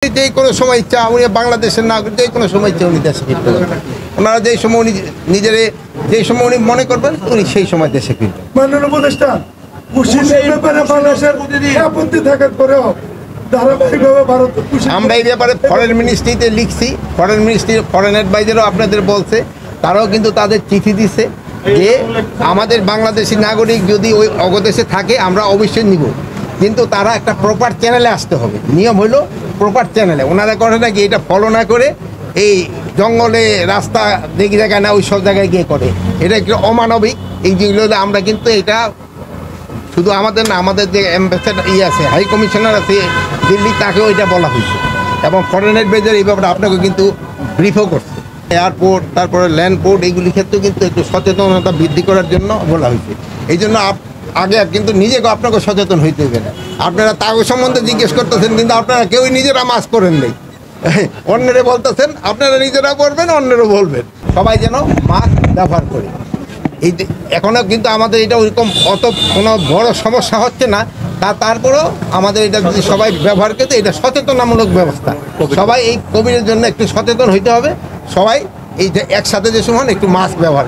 যে কোনো সময় ইচ্ছা উনি বাংলাদেশের নাগরিক, যে কোনো সময় ইচ্ছা উনি দেশে ফিরতে পারবেন। ওনারা যেই সময় উনি নিজের যেই সময় উনি মনে করবেন উনি সেই সময় দেশে ফিরবেন। মাননীয় উপদেষ্টা কুশিসের ব্যাপারে বাংলাদেশের আপত্তি থাকার পরেও ধারাবাহিকভাবে ভারত আমরা এই ব্যাপারে ফরেন মিনিস্ট্রিতে লিখছি, ফরেন মিনিস্ট্রি ফরেন অ্যাডভাইজারও আপনাদের বলছে, তারাও কিন্তু তাদের চিঠি দিচ্ছে যে আমাদের বাংলাদেশি নাগরিক যদি ওই অগদেশে থাকে আমরা অবশ্যই নিব, কিন্তু তারা একটা প্রপার চ্যানেলে আসতে হবে। নিয়ম হলো প্রপার চ্যানেলে। ওনারা করে নাকি এটা ফলো না করে এই জঙ্গলে রাস্তা দেখি জায়গায় না ওই সব জায়গায় গিয়ে করে, এটা একটু অমানবিক। এই যেগুলো আমরা কিন্তু এটা শুধু আমাদের না, আমাদের যে অ্যাম্বাসেডার আছে, হাই কমিশনার আছে দিল্লি, তাকেও এটা বলা হয়েছে এবং ফরেন অ্যাডভাইজার এই ব্যাপারে আপনাকে কিন্তু ব্রিফও করছে। এয়ারপোর্ট, তারপরে ল্যান্ডপোর্ট, এইগুলির ক্ষেত্রেও কিন্তু একটু সচেতনতা বৃদ্ধি করার জন্য বলা হয়েছে। এই জন্য আগে কিন্তু নিজেকে আপনাকে সচেতন হইতে হবে না। আপনারা তাগো সম্বন্ধে জিজ্ঞেস করতেছেন, কিন্তু আপনারা কেউই নিজেরা মাস্ক করেন নেই, অন্যেরা বলতেছেন, আপনারা নিজেরা করবেন, অন্যেরও বলবেন। সবাই যেন মাস্ক ব্যবহার করে। এই এখনও কিন্তু আমাদের এটা ওইরকম অত কোনো বড় সমস্যা হচ্ছে না, তারপরেও আমাদের এটা যদি সবাই ব্যবহার করতে, এটা সচেতনামূলক ব্যবস্থা। সবাই এই কোভিডের জন্য একটু সচেতন হইতে হবে। সবাই এই যে একসাথে যে সময় একটু মাস্ক ব্যবহার